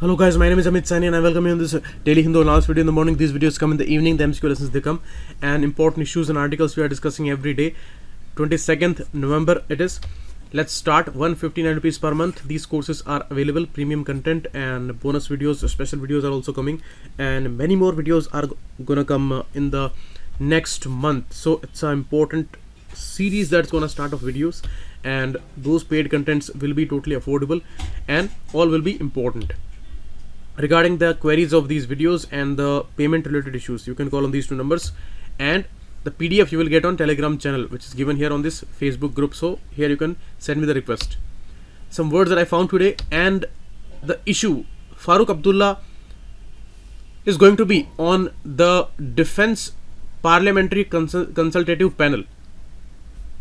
Hello guys, my name is Amit Sani and I welcome you in this daily Hindu analysis video in the morning. These videos come in the evening, the MCQ lessons they come, and important issues and articles we are discussing every day. 22nd November it is. Let's start. 159 rupees per month. These courses are available, premium content and bonus videos, special videos are also coming, and many more videos are gonna come in the next month. So it's an important series that's gonna start of videos, and those paid contents will be totally affordable and all will be important. Regarding the queries of these videos and the payment related issues, you can call on these two numbers, and the PDF you will get on Telegram channel, which is given here on this Facebook group. So here you can send me the request. Some words that I found today, and the issue: Farooq Abdullah is going to be on the Defense Parliamentary Consultative Panel.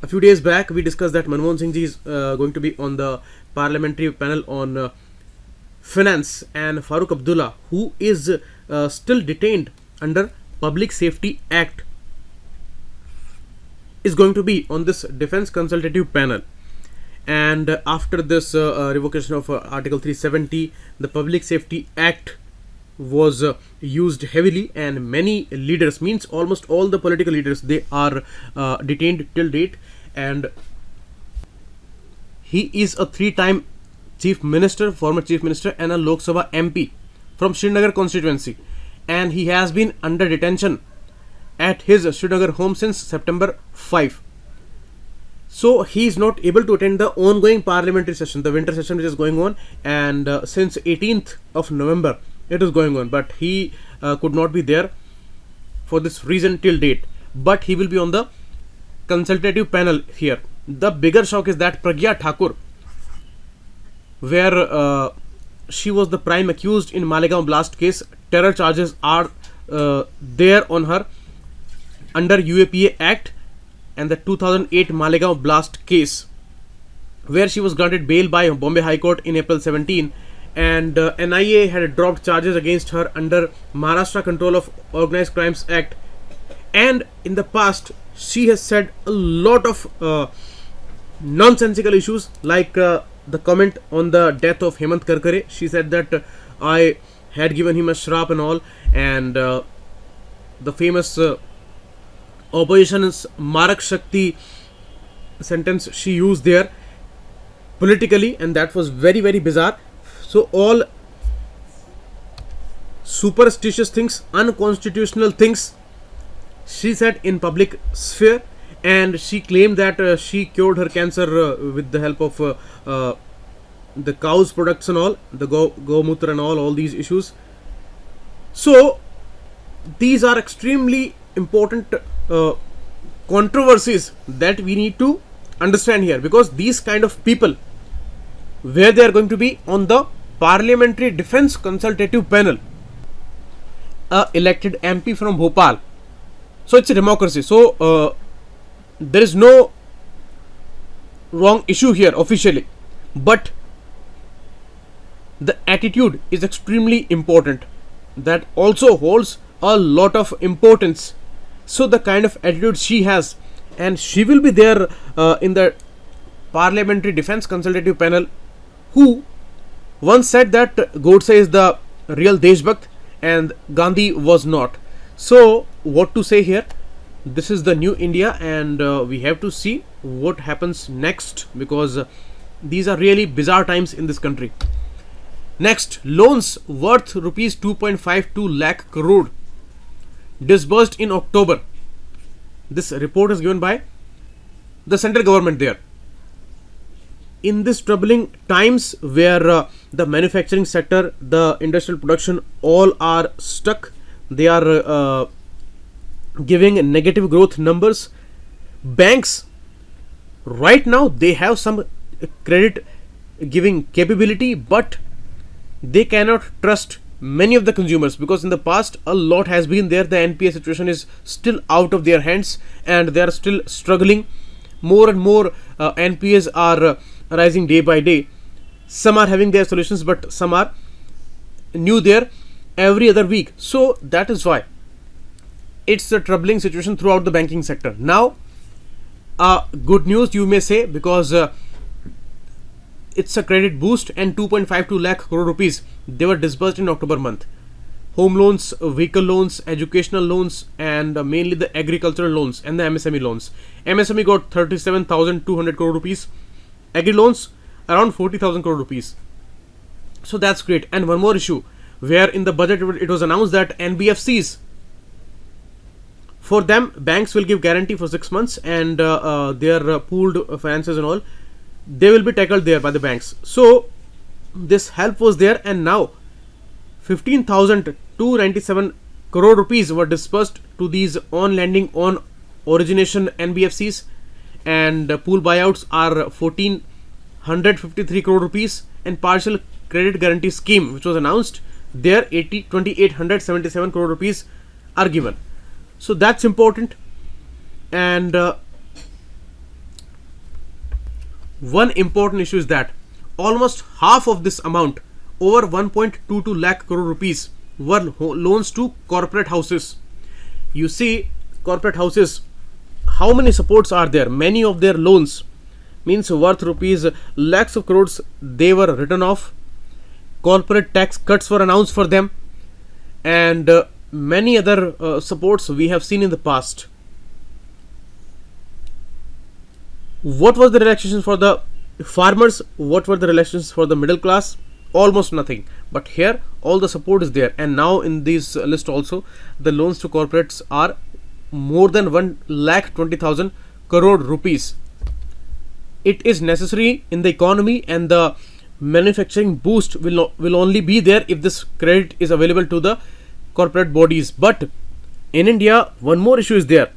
A few days back we discussed that Manmohan Singh ji is going to be on the parliamentary panel on finance, and Farooq Abdullah, who is still detained under Public Safety Act, is going to be on this defense consultative panel. And after this revocation of Article 370, the Public Safety Act was used heavily, and many leaders, means almost all the political leaders, they are detained till date. And he is a 3-time Chief Minister, former Chief Minister, and a Lok Sabha MP from Srinagar constituency, and he has been under detention at his Srinagar home since September 5. So he is not able to attend the ongoing parliamentary session, the winter session which is going on, and since 18th of November it is going on, but he could not be there for this reason till date. But he will be on the consultative panel here. The bigger shock is that Pragya Thakur, where she was the prime accused in Malegaon blast case, terror charges are there on her under UAPA Act and the 2008 Malegaon blast case, where she was granted bail by Bombay High Court in April 17, and NIA had dropped charges against her under Maharashtra Control of Organized Crimes Act. And in the past she has said a lot of nonsensical issues, like the comment on the death of Hemant Karkare. She said that I had given him a shrap and all, and the famous opposition's Marak Shakti sentence she used there politically, and that was very, very bizarre. So all superstitious things, unconstitutional things she said in public sphere, and she claimed that she cured her cancer with the help of the cow's products and all, the Gomutra and all these issues. So these are extremely important controversies that we need to understand here, because these kind of people, where they are going to be on the Parliamentary Defence Consultative Panel, elected MP from Bhopal. So it's a democracy. So there is no wrong issue here officially, but the attitude is extremely important. That also holds a lot of importance. So the kind of attitude she has, and she will be there in the Parliamentary Defence Consultative Panel, who once said that Godse is the real Deshbhakt and Gandhi was not. So what to say here? This is the new India, and we have to see what happens next, because these are really bizarre times in this country. Next, loans worth rupees 2.52 lakh crore disbursed in October. This report is given by the central government there. In this troubling times, where the manufacturing sector, the industrial production, all are stuck, they are giving negative growth numbers. Banks right now, they have some credit giving capability, but they cannot trust many of the consumers, because in the past a lot has been there. The NPA situation is still out of their hands, and they are still struggling. More and more NPAs are rising day by day. Some are having their solutions, but some are new there every other week. So that is why it's a troubling situation throughout the banking sector. Now good news you may say, because it's a credit boost, and 2.52 lakh crore rupees they were disbursed in October month. Home loans, vehicle loans, educational loans, and mainly the agricultural loans and the MSME loans. MSME got 37,200 crore rupees. Agri loans around 40,000 crore rupees. So that's great. And one more issue, where in the budget it was announced that NBFCs, for them banks will give guarantee for 6 months, and their pooled finances and all, they will be tackled there by the banks. So this help was there, and now 15,297 crore rupees were disbursed to these on lending on origination NBFCs, and pool buyouts are 1,453 crore rupees, and partial credit guarantee scheme which was announced there, 2,877 crore rupees are given. So that's important. And one important issue is that almost half of this amount, over 1.22 lakh crore rupees, were loans to corporate houses. You see, corporate houses, how many supports are there? Many of their loans, means worth rupees lakhs of crores, they were written off. Corporate tax cuts were announced for them, and many other supports we have seen in the past. What was the relaxation for the farmers? What were the relaxations for the middle class? Almost nothing. But here all the support is there, and now in this list also the loans to corporates are more than 1,20,000 crore rupees. It is necessary in the economy, and the manufacturing boost will only be there if this credit is available to the corporate bodies. But in India, one more issue is there: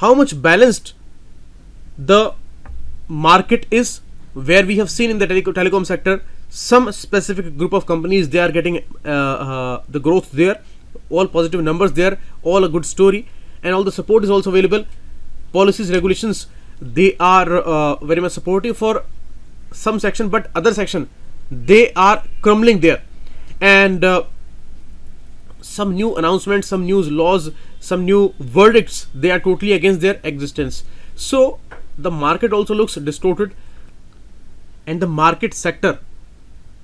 how much balanced the market is, where we have seen in the telecom sector, some specific group of companies, they are getting the growth there, all positive numbers there, all a good story, and all the support is also available. Policies, regulations, they are very much supportive for some section, but other section they are crumbling there. And some new announcements, some new laws, some new verdicts, they are totally against their existence. So the market also looks distorted, and the market sector,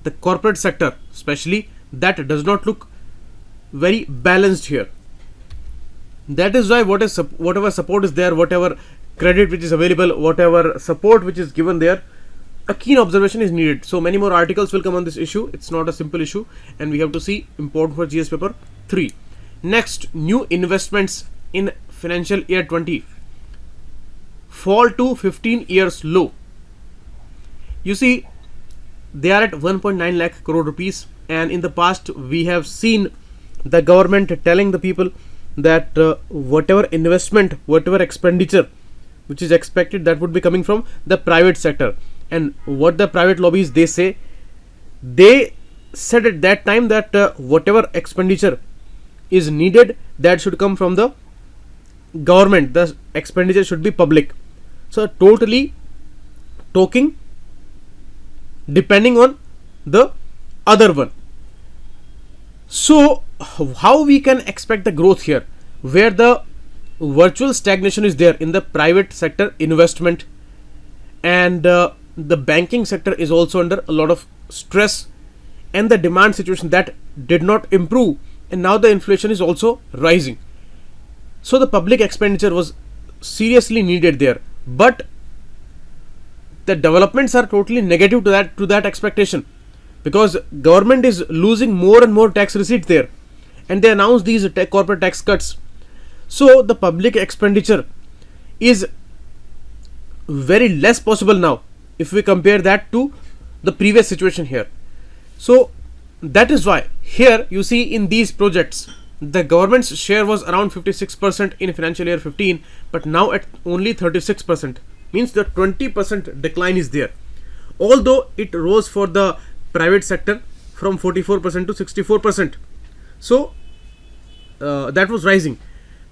the corporate sector especially, that does not look very balanced here. That is why whatever support is there, whatever credit which is available, whatever support which is given there, a keen observation is needed. So many more articles will come on this issue. It's not a simple issue, and we have to see important for GS paper 3. Next, new investments in financial year 20 fall to 15 years low. You see, they are at 1.9 lakh crore rupees, and in the past we have seen the government telling the people that whatever investment, whatever expenditure which is expected, that would be coming from the private sector. And what the private lobbies, they say, they said at that time that whatever expenditure is needed, that should come from the government, the expenditure should be public. So totally talking depending on the other one. So how we can expect the growth here, where the virtual stagnation is there in the private sector investment, and the banking sector is also under a lot of stress, and the demand situation that did not improve, and now the inflation is also rising. So the public expenditure was seriously needed there, but the developments are totally negative to that expectation, because government is losing more and more tax receipt there, and they announced these corporate tax cuts. So the public expenditure is very less possible now if we compare that to the previous situation here. So that is why here you see in these projects the government's share was around 56% in financial year 15, but now at only 36%, means the 20% decline is there, although it rose for the private sector from 44% to 64%. So that was rising,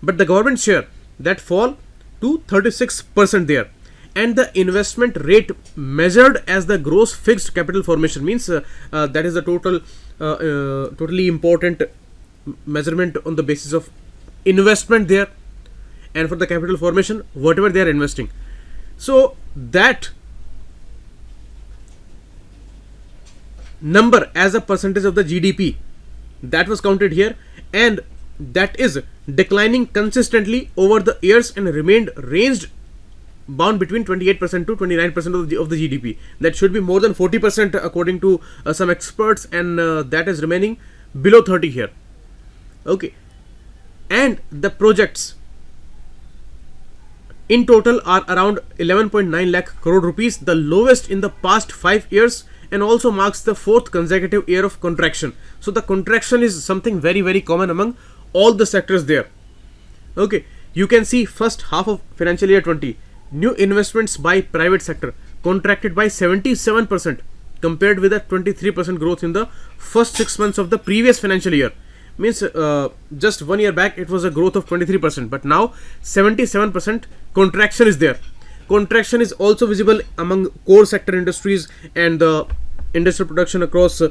but the government share, that fall to 36% there. And the investment rate measured as the gross fixed capital formation, means that is the totally important measurement on the basis of investment there, and for the capital formation, whatever they are investing. So that number as a percentage of the GDP, that was counted here, and that is declining consistently over the years and remained ranged bound between 28% to 29% of the GDP. That should be more than 40% according to some experts, and that is remaining below 30 here. Okay, and the projects in total are around 11.9 lakh crore rupees, the lowest in the past 5 years, and also marks the 4th consecutive year of contraction. So the contraction is something very, very common among all the sectors there. Okay, you can see first half of financial year 20, new investments by private sector contracted by 77% compared with a 23% growth in the first 6 months of the previous financial year. Means just 1 year back it was a growth of 23%, but now 77% contraction is there. Contraction is also visible among core sector industries and the industrial production across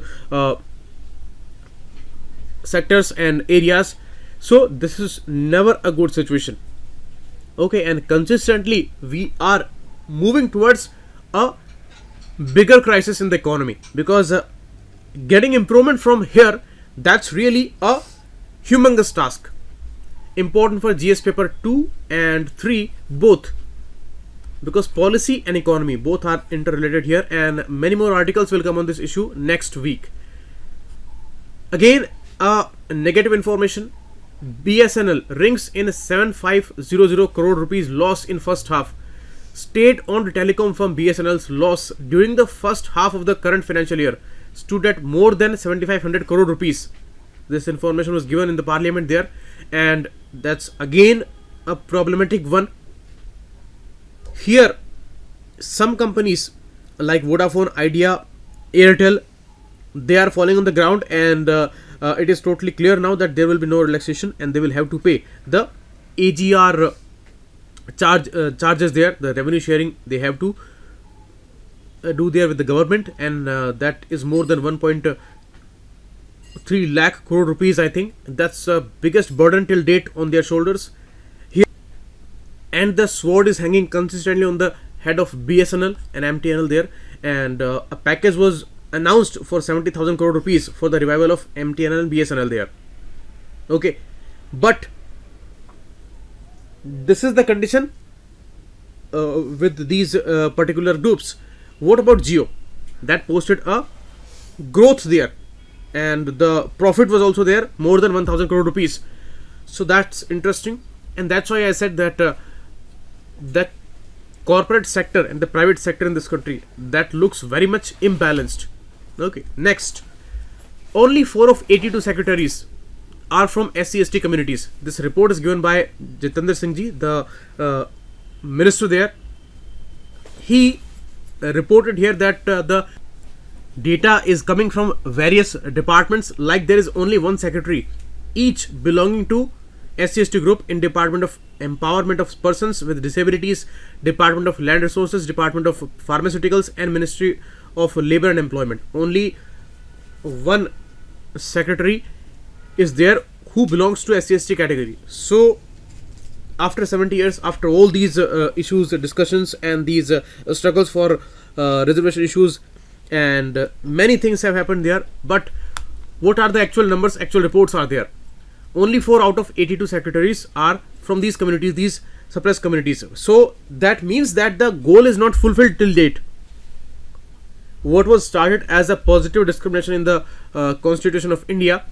sectors and areas. So this is never a good situation. Okay, and consistently we are moving towards a bigger crisis in the economy, because getting improvement from here, that's really a humongous task, important for GS paper 2 and 3 both, because policy and economy both are interrelated here, and many more articles will come on this issue next week. Again, negative information: BSNL rings in 7500 crore rupees loss in first half. State-owned telecom firm BSNL's loss during the first half of the current financial year stood at more than 7500 crore rupees. This information was given in the parliament there, and that's again a problematic one. Here, some companies like Vodafone, Idea, Airtel, they are falling on the ground, and it is totally clear now that there will be no relaxation, and they will have to pay the AGR charges there, the revenue sharing they have to do there with the government, and that is more than 1.3 lakh crore rupees. I think that's the biggest burden till date on their shoulders here, and the sword is hanging consistently on the head of BSNL and MTNL there, and a package was announced for 70,000 crore rupees for the revival of MTNL and BSNL there. Okay, but this is the condition with these particular groups. What about Jio? That posted a growth there, and the profit was also there, more than 1,000 crore rupees. So that's interesting, and that's why I said that the corporate sector and the private sector in this country, that looks very much imbalanced. Okay, next, only 4 of 82 secretaries are from SCST communities. This report is given by Jitendra Singh ji, the minister there. He reported here that the data is coming from various departments, like there is only one secretary each belonging to SCST group in Department of Empowerment of Persons with Disabilities, Department of Land Resources, Department of Pharmaceuticals, and Ministry of Labor and Employment. Only one secretary is there who belongs to SCST category. So after 70 years, after all these issues, discussions, and these struggles for reservation issues, and many things have happened there, but what are the actual numbers? Actual reports are there. Only 4 out of 82 secretaries are from these communities, these suppressed communities. So that means that the goal is not fulfilled till date. What was started as a positive discrimination in the Constitution of India,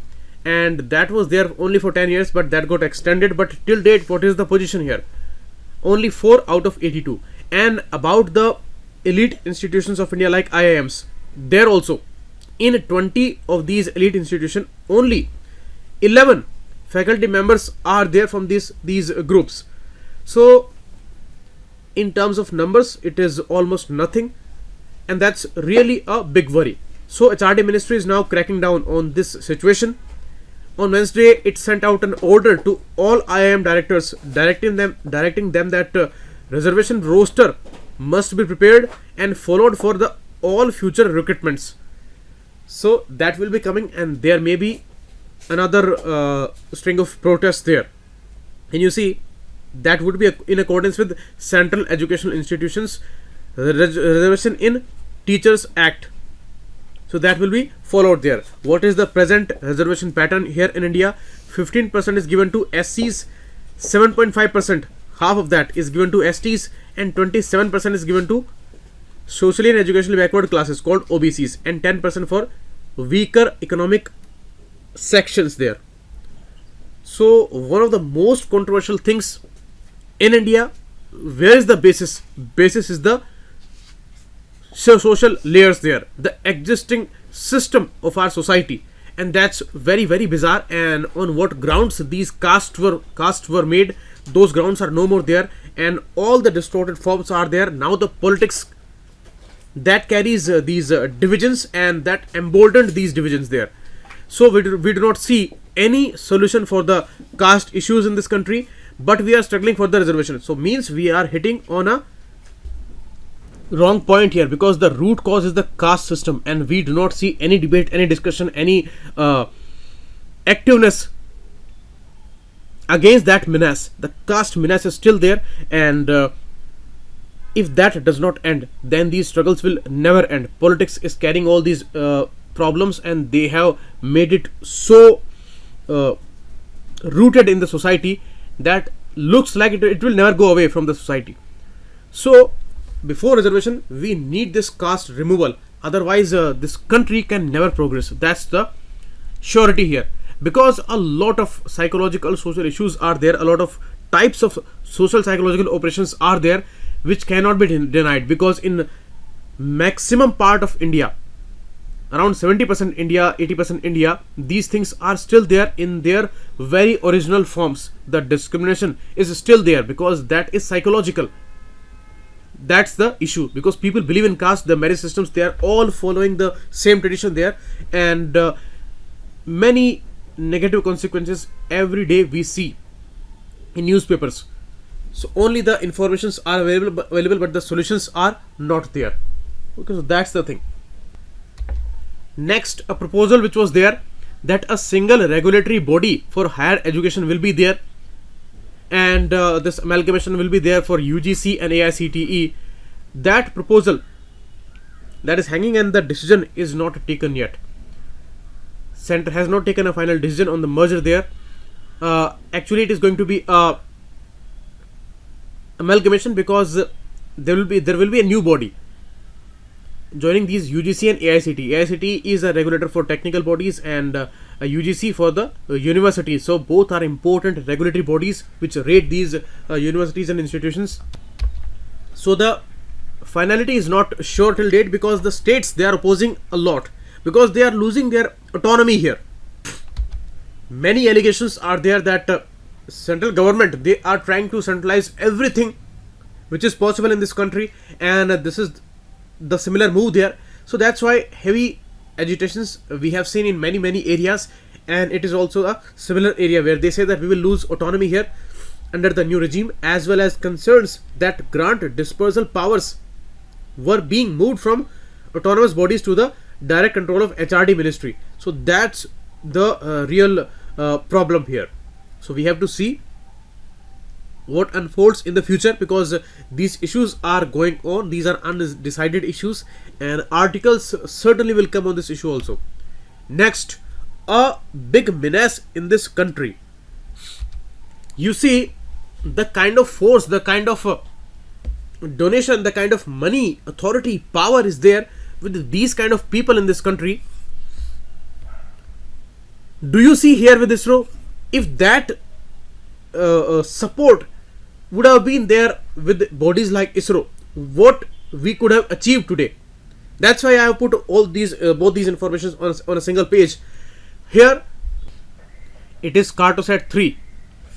and that was there only for 10 years, but that got extended. But till date, what is the position here? Only 4 out of 82. And about the elite institutions of India like IIMs, there also in 20 of these elite institutions, only 11 faculty members are there from these groups. So in terms of numbers, it is almost nothing, and that's really a big worry. So HRD ministry is now cracking down on this situation. On Wednesday, it sent out an order to all IIM directors, directing them that reservation roster must be prepared and followed for the all future recruitments. So that will be coming, and there may be another string of protests there. And you see, that would be in accordance with Central Educational Institutions Reservation in Teachers Act. So that will be followed there. What is the present reservation pattern here in India? 15% is given to SCs, 7.5%, half of that is given to STs, and 27% is given to socially and educationally backward classes called OBCs, and 10% for weaker economic sections there. So one of the most controversial things in India, where is the basis? Basis is the social layers there, the existing system of our society, and that's very very bizarre. And on what grounds these castes were made, those grounds are no more there, and all the distorted forms are there. Now the politics that carries these divisions, and that emboldened these divisions there. So we do not see any solution for the caste issues in this country, but we are struggling for the reservation. So means we are hitting on a wrong point here, because the root cause is the caste system, and we do not see any debate, any discussion, any activeness against that menace. The caste menace is still there, and if that does not end, then these struggles will never end. Politics is carrying all these problems, and they have made it so rooted in the society that looks like it will never go away from the society. So before reservation, we need this caste removal, otherwise this country can never progress. That's the surety here, because a lot of psychological social issues are there, a lot of types of social psychological operations are there which cannot be denied, because in maximum part of India, around 70% India, 80% India, these things are still there in their very original forms. The discrimination is still there because that is psychological. That's the issue, because people believe in caste, the marriage systems, they are all following the same tradition there, and many negative consequences every day we see in newspapers. So only the informations are available, but the solutions are not there. Okay, so that's the thing. Next, a proposal which was there, that a single regulatory body for higher education will be there, and this amalgamation will be there for UGC and AICTE. That proposal that is hanging, and the decision is not taken yet. Center has not taken a final decision on the merger there. Actually, it is going to be a amalgamation, because there will be a new body joining these UGC and AICTE. AICTE is a regulator for technical bodies, and a UGC for the universities. So both are important regulatory bodies which rate these universities and institutions. So the finality is not sure till date, because the states, they are opposing a lot, because they are losing their autonomy here. Many allegations are there that central government, they are trying to centralize everything which is possible in this country, and this is the similar move there. So that's why heavy agitations we have seen in many areas, and it is also a similar area where they say that we will lose autonomy here under the new regime, as well as concerns that grant dispersal powers were being moved from autonomous bodies to the direct control of HRD ministry. So that's the real problem here. So we have to see what unfolds in the future, because these issues are going on, these are undecided issues, and articles certainly will come on this issue also. Next, a big menace in this country. You see the kind of force, the kind of donation, the kind of money, authority, power is there with these kind of people in this country. Do you see here with ISRO, if that support would have been there with bodies like ISRO, what we could have achieved today? That's why I have put all these both these informations on a single page. Here it is Cartosat 3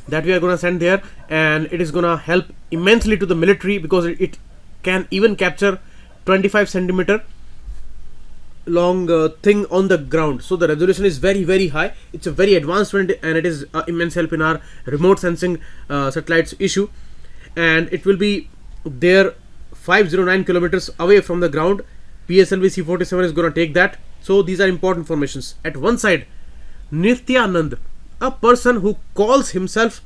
that we are going to send there, and it is going to help immensely to the military, because it can even capture 25 centimeter long thing on the ground. So the resolution is very high. It's a very advanced one, and it is immense help in our remote sensing satellites issue, and it will be there 509 kilometers away from the ground. PSLV C-47 is going to take that. So these are important formations. At one side, Nityanand, a person who calls himself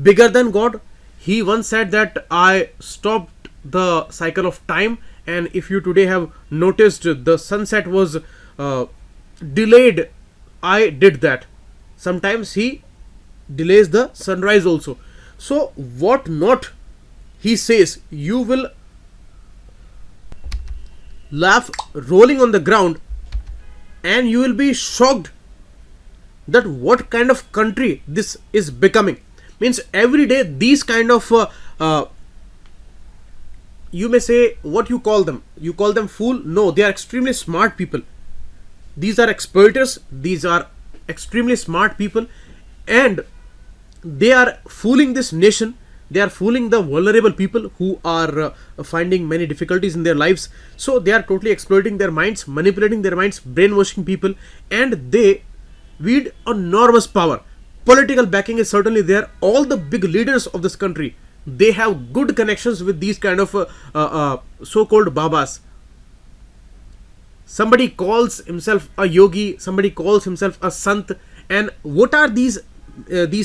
bigger than God, he once said that I stopped the cycle of time, and if you today have noticed, the sunset was delayed I did that. Sometimes he delays the sunrise also. So what not he says, you will laugh rolling on the ground, and you will be shocked that what kind of country this is becoming. Means every day these kind of you may say, what you call them fool? No, they are extremely smart people. These are exploiters, these are extremely smart people, and they are fooling this nation. They are fooling the vulnerable people who are finding many difficulties in their lives. So they are totally exploiting their minds, manipulating their minds, brainwashing people, and they wield enormous power. Political backing is certainly there. All the big leaders of this country, they have good connections with these kind of so-called babas. Somebody calls himself a yogi, somebody calls himself a sant, and what are these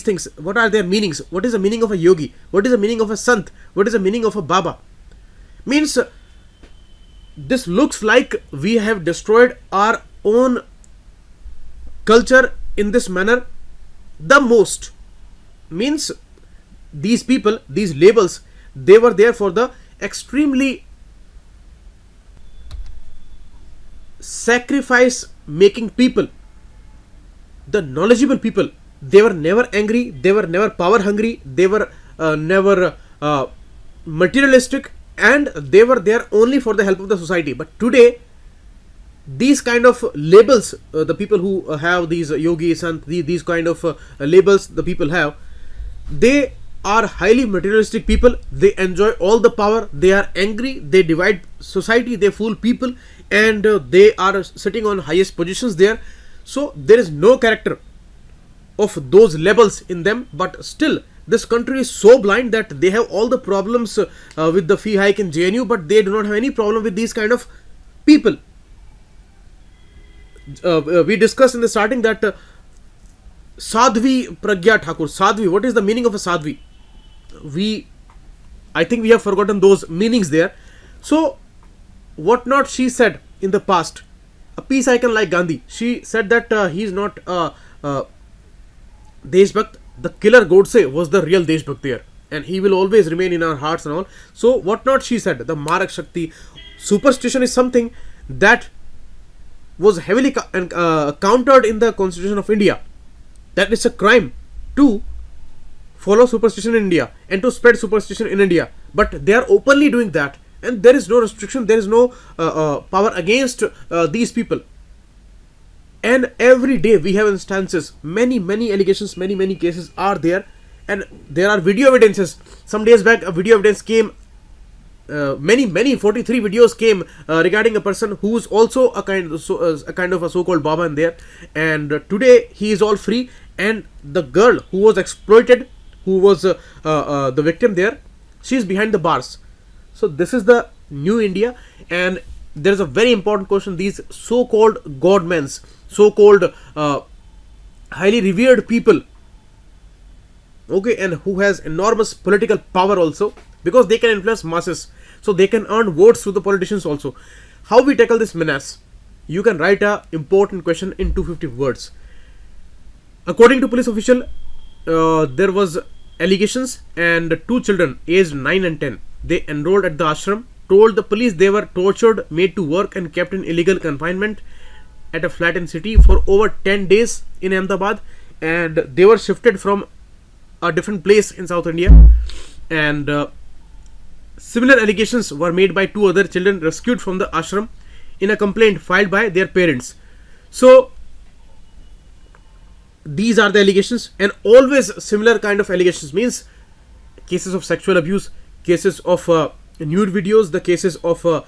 things? What are their meanings? What is the meaning of a yogi? What is the meaning of a sant? What is the meaning of a baba? Means this looks like we have destroyed our own culture in this manner the most. Means these people, these labels, they were there for the extremely sacrifice making people, the knowledgeable people. They were never angry, they were never power hungry, they were never materialistic, and they were there only for the help of the society. But today, these kind of labels, the people who have these yogis and these kind of labels the people have, they are highly materialistic people. They enjoy all the power, they are angry, they divide society, they fool people, and they are sitting on highest positions there. So there is no character of those labels in them. But still this country is so blind that they have all the problems with the fee hike in JNU, but they do not have any problem with these kind of people. We discussed in the starting that Sadhvi Pragya Thakur. Sadhvi, what is the meaning of a Sadhvi? I think we have forgotten those meanings there. So what not she said in the past, a peace icon like Gandhi, she said that he is not Deshbhakt. The killer Godse was the real Deshbhakt there, and he will always remain in our hearts and all. So what not she said, the Marak Shakti. Superstition is something that was heavily countered in the Constitution of India, that it's a crime to follow superstition in India and to spread superstition in India. But they are openly doing that, and there is no restriction, there is no power against these people. And every day we have instances, many allegations, many cases are there, and there are video evidences. Some days back a video evidence came, many 43 videos came regarding a person who is also a kind of a so-called Baba in there, and today he is all free, and the girl who was exploited, who was the victim there, she is behind the bars. So this is the new India, and there is a very important question. These so-called godmens, so-called highly revered people, okay, and who has enormous political power also, because they can influence masses, so they can earn votes through the politicians also. How we tackle this menace? You can write a important question in 250 words. According to police official, there was allegations, and two children aged 9 and 10, they enrolled at the ashram, told the police they were tortured, made to work, and kept in illegal confinement at a flat in city for over 10 days in Ahmedabad, and they were shifted from a different place in South India. And similar allegations were made by two other children rescued from the ashram in a complaint filed by their parents. So these are the allegations, and always similar kind of allegations, means cases of sexual abuse, cases of nude videos, the cases of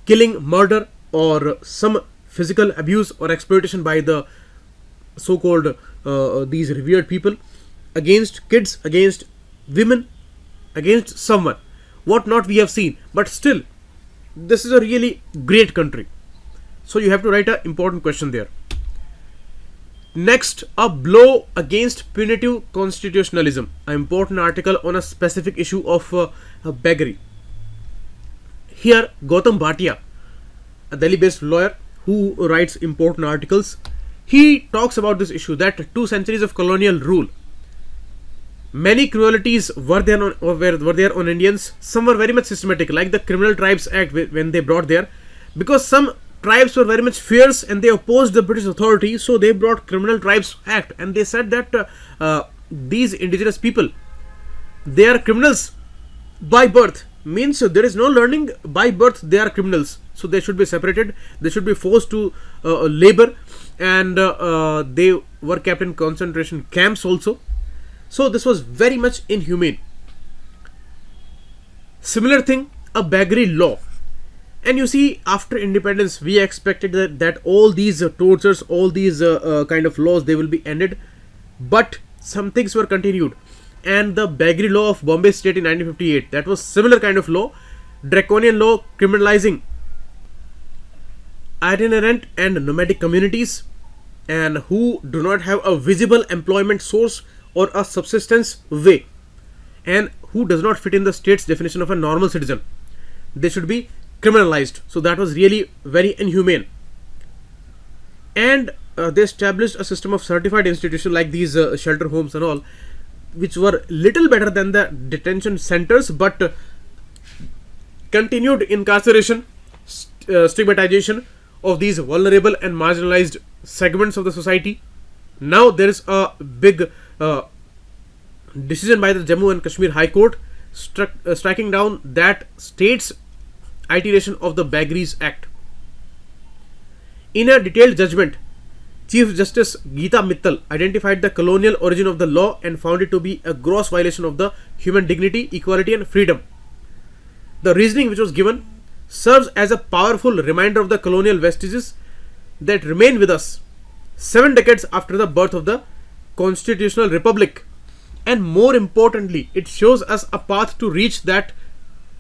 killing, murder, or some physical abuse or exploitation by the so-called these revered people against kids, against women, against someone. What not we have seen. But still, this is a really great country. So you have to write an important question there. Next, a blow against punitive constitutionalism, an important article on a specific issue of beggary. Here, Gautam Bhatia, a Delhi-based lawyer who writes important articles. He talks about this issue that 2 centuries of colonial rule, many cruelties were there on Indians. Some were very much systematic, like the Criminal Tribes Act when they brought there, because some tribes were very much fierce and they opposed the British authority, so they brought Criminal Tribes Act, and they said that these indigenous people, they are criminals by birth, means there is no learning, by birth they are criminals, so they should be separated, they should be forced to labor, and they were kept in concentration camps also. So this was very much inhumane. Similar thing, a Bagri law. And you see, after independence, we expected that all these tortures, all these kind of laws, they will be ended. But some things were continued. And the Bagri law of Bombay State in 1958, that was similar kind of law. Draconian law criminalizing itinerant and nomadic communities, and who do not have a visible employment source or a subsistence way, and who does not fit in the state's definition of a normal citizen. They should be criminalized. So that was really very inhumane. And they established a system of certified institutions like these shelter homes and all, which were little better than the detention centers, but continued incarceration, stigmatization of these vulnerable and marginalized segments of the society. Now there is a big decision by the Jammu and Kashmir High Court striking down that state's iteration of the Bagris Act. In a detailed judgment, Chief Justice Geeta Mittal identified the colonial origin of the law and found it to be a gross violation of the human dignity, equality and freedom. The reasoning which was given serves as a powerful reminder of the colonial vestiges that remain with us 7 decades after the birth of the constitutional republic. And more importantly, it shows us a path to reach that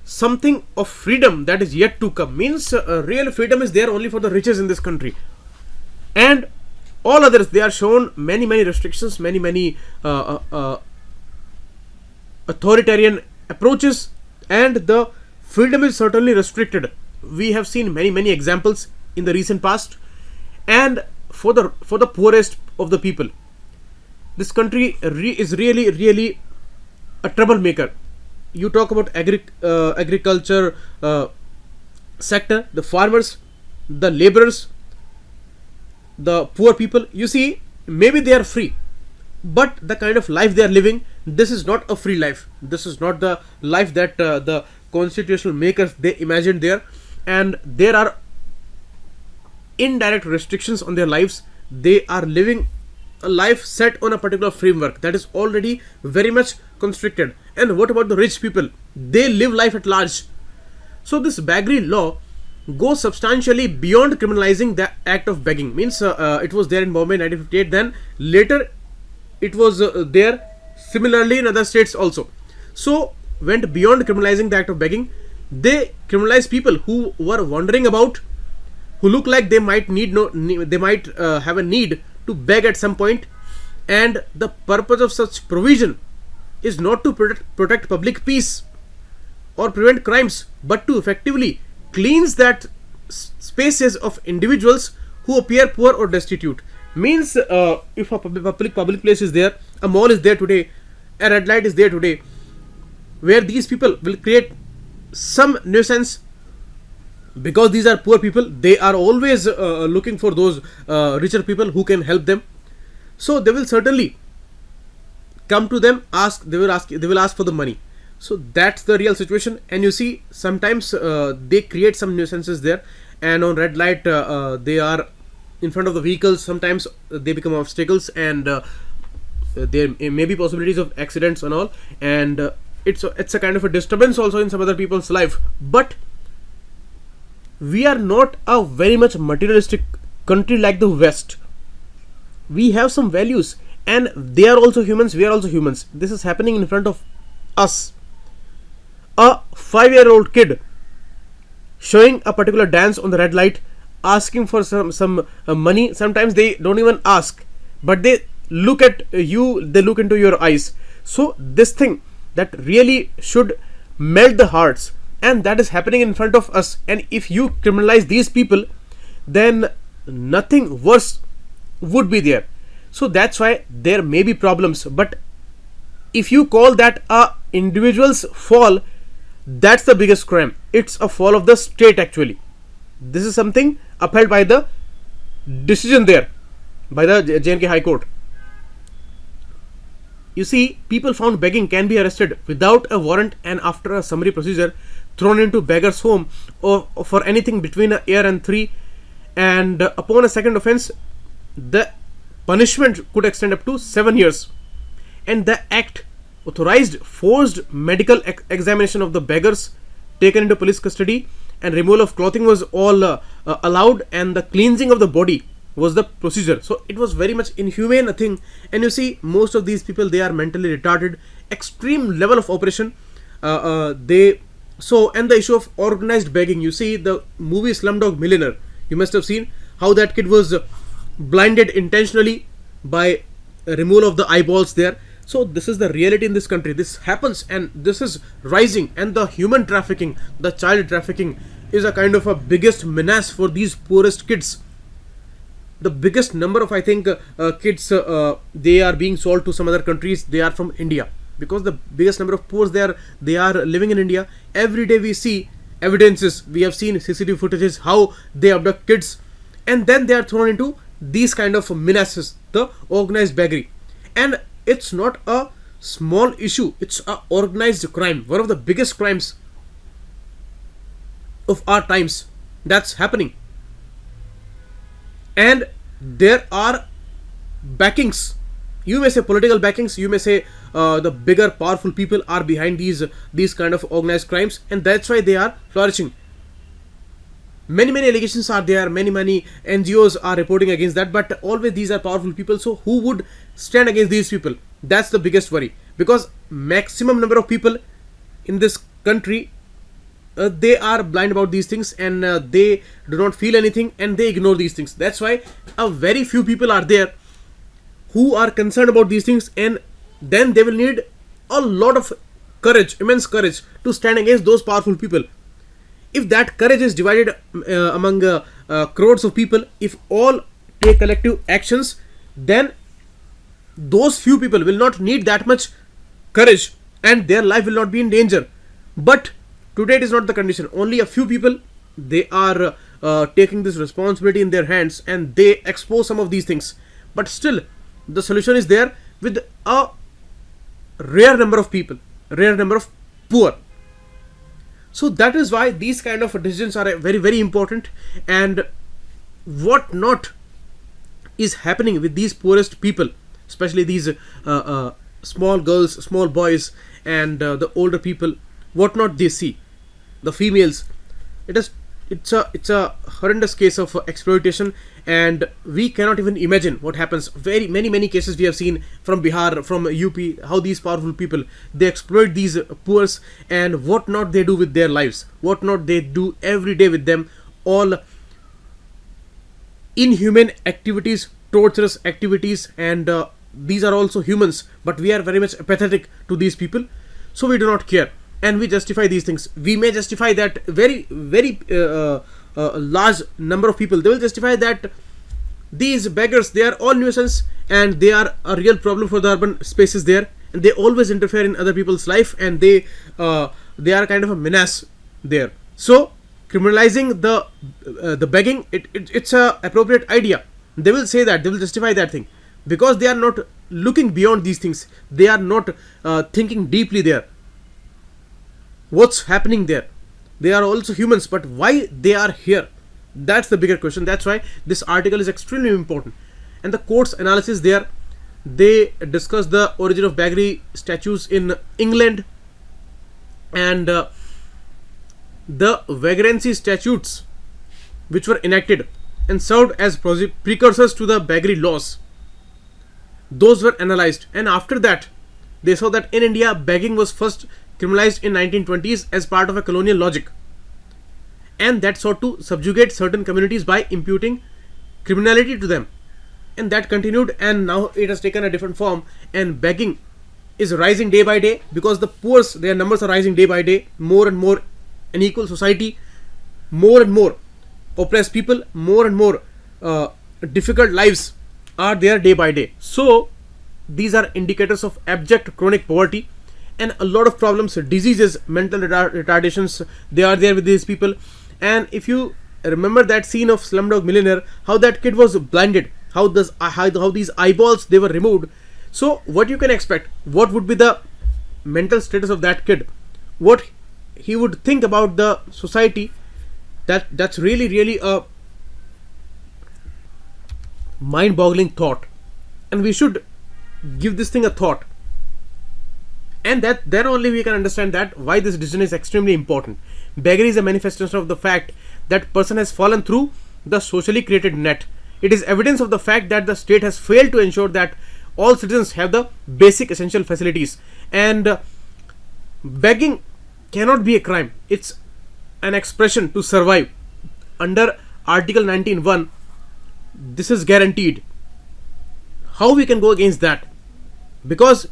something of freedom that is yet to come. Means real freedom is there only for the riches in this country, and all others, they are shown many restrictions, many authoritarian approaches, and the freedom is certainly restricted. We have seen many examples in the recent past. And for the poorest of the people, this country is really a troublemaker. You talk about agriculture sector, the farmers, the laborers, the poor people. You see, maybe they are free, but the kind of life they are living, this is not a free life. This is not the life that the constitutional makers, they imagined there. And there are indirect restrictions on their lives. They are living a life set on a particular framework that is already very much constricted. And what about the rich people? They live life at large. So this Bagri law goes substantially beyond criminalizing the act of begging. Means it was there in Bombay in 1958, then later it was there similarly in other states also. So went beyond criminalizing the act of begging. They criminalized people who were wandering about, who look like they might have a need to beg at some point. And the purpose of such provision is not to protect public peace or prevent crimes, but to effectively cleanse that spaces of individuals who appear poor or destitute. Means if a public place is there, a mall is there today, a red light is there today, where these people will create some nuisance, because these are poor people, they are always looking for those richer people who can help them. So they will certainly come to them, they will ask for the money. So that's the real situation. And you see, sometimes they create some nuisances there, and on red light they are in front of the vehicles. Sometimes they become obstacles, and there may be possibilities of accidents and all, and it's a kind of a disturbance also in some other people's life. But we are not a very much materialistic country like the West. We have some values, and they are also humans, we are also humans. This is happening in front of us. A 5-year-old kid showing a particular dance on the red light, asking for some money. Sometimes they don't even ask, but they look at you, they look into your eyes. So this thing that really should melt the hearts, and that is happening in front of us. And if you criminalize these people, then nothing worse would be there. So that's why there may be problems, but if you call that a individual's fall, that's the biggest crime. It's a fall of the state actually. This is something upheld by the decision there by the J&K High Court. You see, people found begging can be arrested without a warrant and after a summary procedure thrown into beggar's home or for anything between a year and 3, and upon a second offence the punishment could extend up to 7 years. And the act authorized forced medical examination of the beggars taken into police custody, and removal of clothing was all allowed, and the cleansing of the body was the procedure. So it was very much inhumane a thing. And you see, most of these people, they are mentally retarded, extreme level of oppression. And the issue of organized begging, you see the movie Slumdog Millionaire, you must have seen how that kid was blinded intentionally by removal of the eyeballs there. So this is the reality in this country. This happens and this is rising, and the human trafficking, the child trafficking is a kind of a biggest menace for these poorest kids. The biggest number of, I think, kids, they are being sold to some other countries. They are from India, because the biggest number of poor they are living in India. Every day we see evidences, we have seen CCTV footages how they abduct kids, and then they are thrown into these kind of menaces, the organized beggary. And it's not a small issue, it's a organized crime, one of the biggest crimes of our times that's happening. And there are backings, you may say political backings, you may say the bigger powerful people are behind these kind of organized crimes, and that's why they are flourishing. Many allegations are there, many NGOs are reporting against that, but always these are powerful people. So who would stand against these people? That's the biggest worry, because maximum number of people in this country, they are blind about these things, and they do not feel anything, and they ignore these things. That's why a very few people are there who are concerned about these things, and then they will need a lot of courage, immense courage, to stand against those powerful people. If that courage is divided among crores of people, if all take collective actions, then those few people will not need that much courage, and their life will not be in danger. But today it is not the condition. Only a few people, they are taking this responsibility in their hands, and they expose some of these things. But still, the solution is there with a rare number of people, rare number of poor. So that is why these kind of decisions are very important. And what not is happening with these poorest people, especially these small girls, small boys, and the older people, what not they see, the females. It's a horrendous case of exploitation, and we cannot even imagine what happens. Very many cases we have seen from Bihar, from UP, how these powerful people, they exploit these poors, and what not they do with their lives, what not they do every day with them, all inhuman activities, torturous activities. And these are also humans, but we are very much apathetic to these people, so we do not care, and we justify these things. We may justify that very large number of people, they will justify that these beggars, they are all nuisance, and they are a real problem for the urban spaces there, and they always interfere in other people's life, and they are kind of a menace there. So criminalizing the begging, it's a appropriate idea. They will say that, they will justify that thing, because they are not looking beyond these things, they are not thinking deeply there what's happening there. They are also humans, but why they are here, that's the bigger question. That's why this article is extremely important. And the court's analysis there, they discuss the origin of beggary statutes in England, and the vagrancy statutes which were enacted and served as precursors to the beggary laws, those were analyzed. And after that, they saw that in India, begging was first criminalized in 1920s as part of a colonial logic, and that sought to subjugate certain communities by imputing criminality to them. And that continued, and now it has taken a different form, and begging is rising day by day, because the poor, their numbers are rising day by day, more and more unequal society, more and more oppressed people, more and more difficult lives are there day by day. So these are indicators of abject chronic poverty, and a lot of problems, diseases, mental retardations, they are there with these people. And if you remember that scene of Slumdog Millionaire, how that kid was blinded, how these eyeballs, they were removed. So what you can expect, what would be the mental status of that kid, what he would think about the society, that's really a mind-boggling thought, and we should give this thing a thought, and that then only we can understand that why this decision is extremely important. Beggary is a manifestation of the fact that person has fallen through the socially created net. It is evidence of the fact that the state has failed to ensure that all citizens have the basic essential facilities, and begging cannot be a crime. It's an expression to survive. Under Article 19(1), this is guaranteed. How we can go against that? Because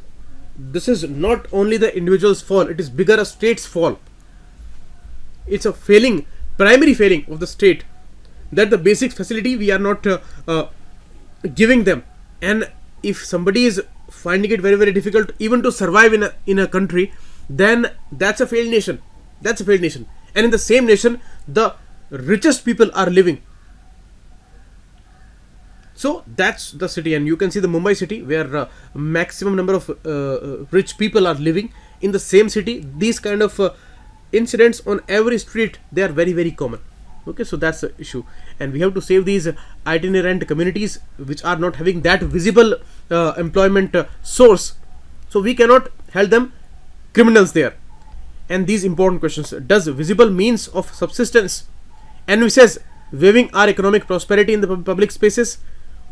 this is not only the individual's fault, it is bigger a state's fault. It's a failing, primary failing of the state, that the basic facility we are not giving them. And if somebody is finding it very difficult even to survive in a country, then that's a failed nation. That's a failed nation. And in the same nation, the richest people are living. So that's the city, and you can see the Mumbai city, where maximum number of rich people are living in the same city. These kind of incidents on every street, they are very common. Okay, so that's the issue, and we have to save these itinerant communities which are not having that visible employment source. So we cannot hold them criminals there. And these important questions: does visible means of subsistence envisages waiving our economic prosperity in the public spaces,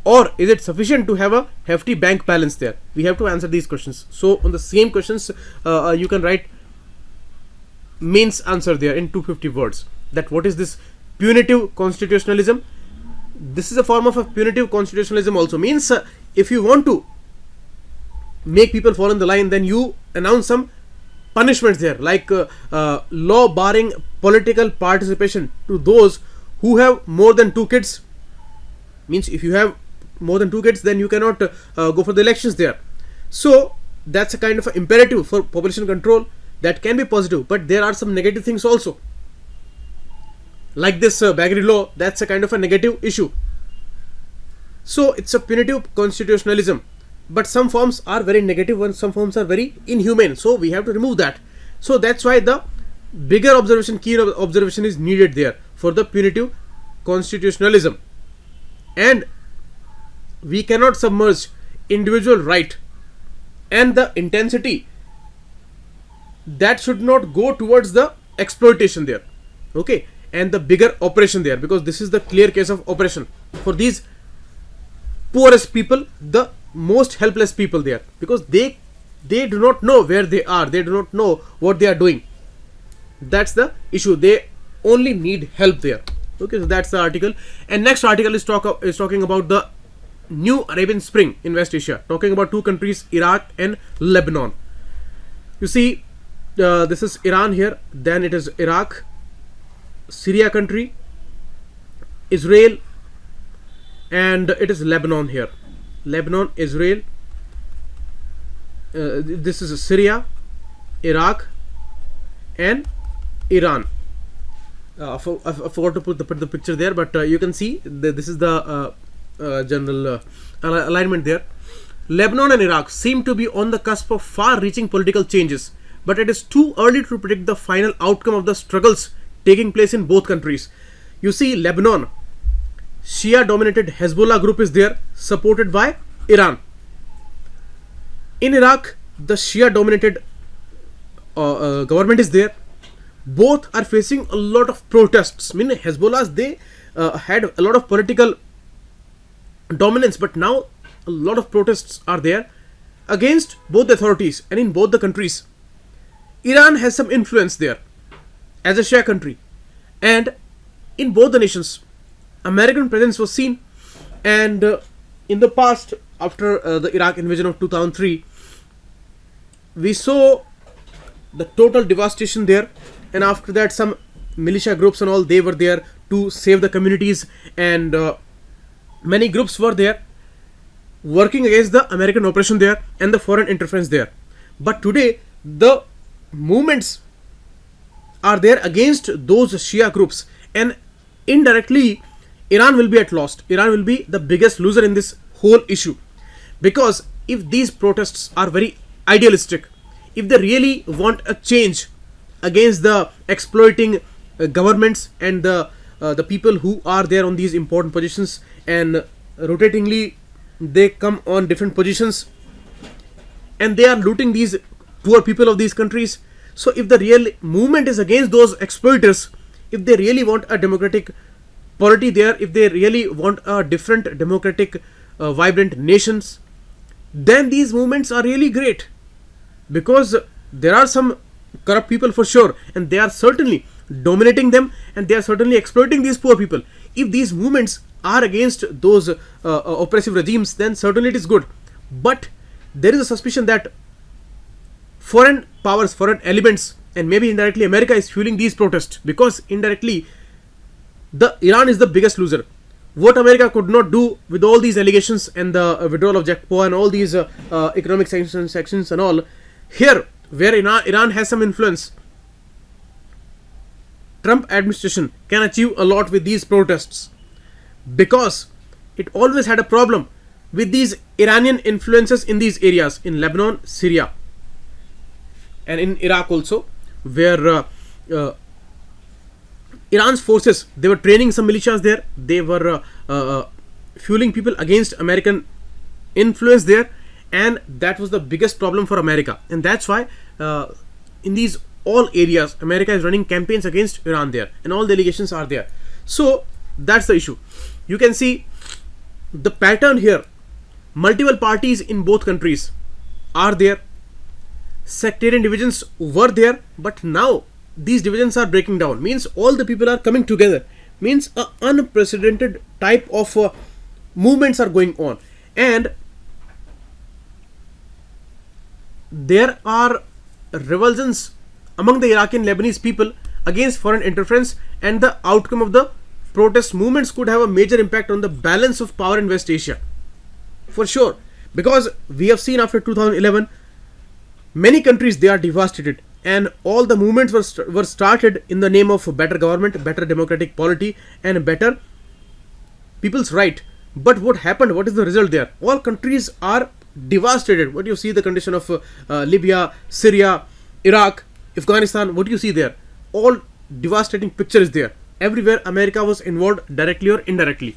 or is it sufficient to have a hefty bank balance there? We have to answer these questions. So on the same questions, you can write Mains answer there in 250 words. That what is this punitive constitutionalism? This is a form of a punitive constitutionalism also. Means if you want to make people fall in the line, then you announce some punishments there, like law barring political participation to those who have more than 2 kids. Means if you have more than 2 kids, then you cannot go for the elections there. So that's a kind of imperative for population control. That can be positive, but there are some negative things also, like this beggary law. That's a kind of a negative issue. So it's a punitive constitutionalism, but some forms are very negative and some forms are very inhumane, so we have to remove that. So that's why the bigger observation, key observation is needed there for the punitive constitutionalism. And we cannot submerge individual right, and the intensity that should not go towards the exploitation there. Okay, and the bigger oppression there, because this is the clear case of oppression for these poorest people, the most helpless people there, because they do not know where they are, they do not know what they are doing. That's the issue. They only need help there. Okay, so that's the article. And next article is talking about the new Arabian Spring in West Asia, talking about 2 countries, Iraq and Lebanon. You see, this is Iran here, then it is Iraq, Syria country, Israel, and it is Lebanon here. Lebanon, Israel, this is Syria, Iraq, and Iran. I forgot to put the picture there, but you can see this is the general alignment there. Lebanon and Iraq seem to be on the cusp of far-reaching political changes, but it is too early to predict the final outcome of the struggles taking place in both countries. You see, Lebanon, Shia-dominated Hezbollah group is there, supported by Iran. In Iraq, the Shia-dominated government is there. Both are facing a lot of protests. I mean, Hezbollah, they had a lot of political dominance, but now a lot of protests are there against both the authorities and in both the countries. Iran has some influence there as a Shia country, and in both the nations American presence was seen. And in the past, after the Iraq invasion of 2003, we saw the total devastation there, and after that some militia groups and all, they were there to save the communities, and many groups were there working against the American oppression there and the foreign interference there. But today the movements are there against those Shia groups, and indirectly Iran will be at loss. Iran will be the biggest loser in this whole issue, because if these protests are very idealistic, if they really want a change against the exploiting governments and the people who are there on these important positions, and rotatingly they come on different positions and they are looting these poor people of these countries. So if the real movement is against those exploiters, if they really want a democratic polity there, if they really want a different democratic vibrant nations, then these movements are really great, because there are some corrupt people for sure, and they are certainly dominating them, and they are certainly exploiting these poor people. If these movements are against those oppressive regimes, then certainly it is good. But there is a suspicion that foreign powers, foreign elements, and maybe indirectly America is fueling these protests, because indirectly the Iran is the biggest loser. What America could not do with all these allegations and the withdrawal of JACPOA and all these economic sanctions and all, here where Iran has some influence, Trump administration can achieve a lot with these protests, because it always had a problem with these Iranian influences in these areas, in Lebanon, Syria, and in Iraq also, where Iran's forces, they were training some militias there, they were fueling people against American influence there, and that was the biggest problem for America. And that's why in these all areas America is running campaigns against Iran there, and all the allegations are there. So that's the issue. You can see the pattern here. Multiple parties in both countries are there. Sectarian divisions were there, but now these divisions are breaking down. Means all the people are coming together. Means an unprecedented type of movements are going on, and there are revulsions among the Iraqi and Lebanese people against foreign interference, and the outcome of the protest movements could have a major impact on the balance of power in West Asia, for sure. Because we have seen after 2011, many countries, they are devastated, and all the movements were started in the name of better government, better democratic polity, and better people's right. But what happened? What is the result there? All countries are devastated. What do you see? The condition of Libya, Syria, Iraq, Afghanistan. What do you see there? All devastating picture is there. Everywhere America was involved, directly or indirectly.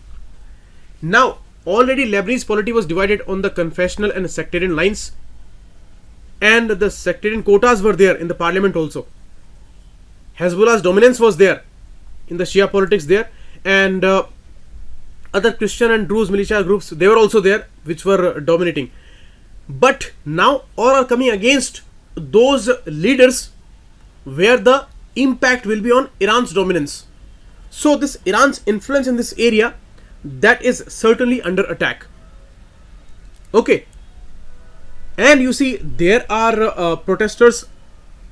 Now already Lebanese polity was divided on the confessional and sectarian lines, and the sectarian quotas were there in the parliament also. Hezbollah's dominance was there in the Shia politics there, and other Christian and Druze militia groups, they were also there, which were dominating. But now all are coming against those leaders where the impact will be on Iran's dominance. So this Iran's influence in this area, that is certainly under attack. Okay. And you see there are protesters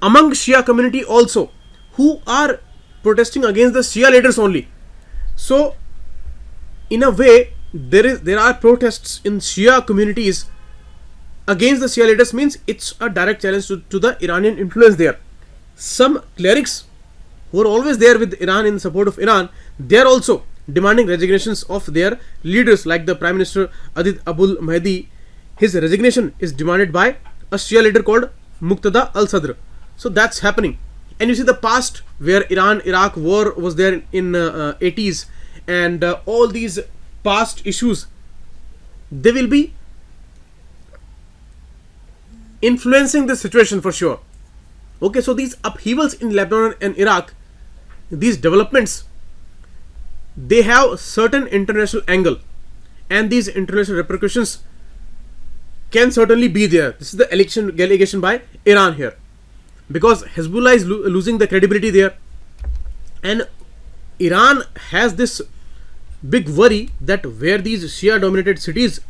among Shia community also, who are protesting against the Shia leaders only. So in a way, there are protests in Shia communities against the Shia leaders. Means it's a direct challenge to the Iranian influence there. Some clerics who are always there with Iran in support of Iran, they are also demanding resignations of their leaders, like the Prime Minister Adid Abul Mahdi. His resignation is demanded by a Shia leader called Muqtada al-Sadr. So that's happening. And you see the past where Iran-Iraq war was there in 80s, and all these past issues, they will be influencing the situation for sure. Okay, so these upheavals in Lebanon and Iraq, these developments, they have certain international angle, and these international repercussions can certainly be there. This is the allegation by Iran here, because Hezbollah is losing the credibility there, and Iran has this big worry that where these Shia dominated cities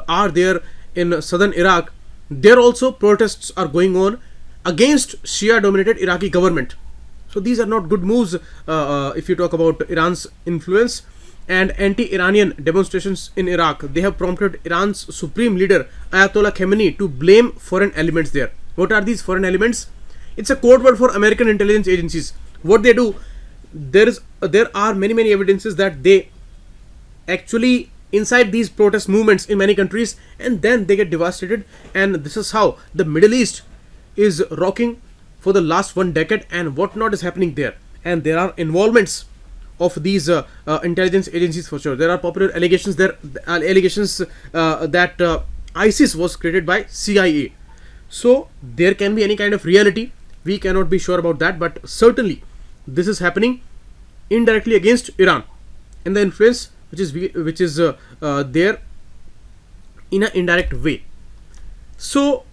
are there in southern Iraq, there also protests are going on against Shia dominated Iraqi government. So these are not good moves if you talk about Iran's influence. And anti-Iranian demonstrations in Iraq, they have prompted Iran's supreme leader Ayatollah Khamenei to blame foreign elements there. What are these foreign elements? It's a code word for American intelligence agencies. What they do, there are many evidences that they actually incite these protest movements in many countries, and then they get devastated. And this is how the Middle East is rocking for the last 1 decade, and what not is happening there. And there are involvements of these intelligence agencies for sure. There are popular allegations there, that ISIS was created by CIA. So there can be any kind of reality. We cannot be sure about that, but certainly this is happening indirectly against Iran, and the influence which is there in an indirect way. So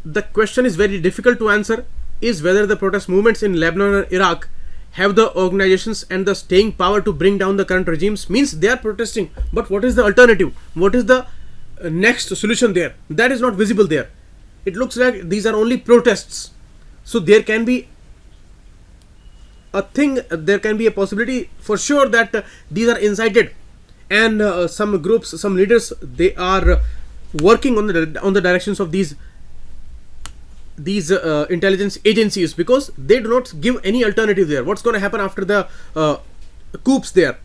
the question is very difficult to answer, is whether the protest movements in Lebanon or Iraq have the organizations and the staying power to bring down the current regimes. Means they are protesting, but what is the alternative? What is the next solution there? That is not visible there. It looks like these are only protests. So there can be a possibility for sure that these are incited, and some groups, some leaders, they are working on the directions of these intelligence agencies, because they do not give any alternative there. What's going to happen after the coups there?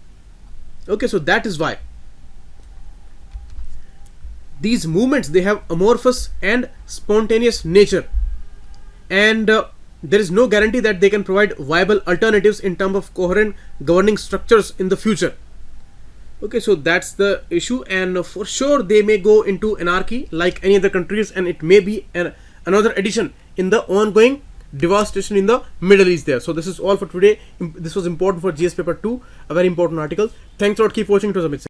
Okay, so that is why these movements, they have amorphous and spontaneous nature, and there is no guarantee that they can provide viable alternatives in terms of coherent governing structures in the future. Okay, so that's the issue, and for sure they may go into anarchy like any other countries, and it may be another addition in the ongoing devastation in the Middle East there. So this is all for today. This was important for GS paper 2, a very important article. Thanks a lot. Keep watching. It was Amit.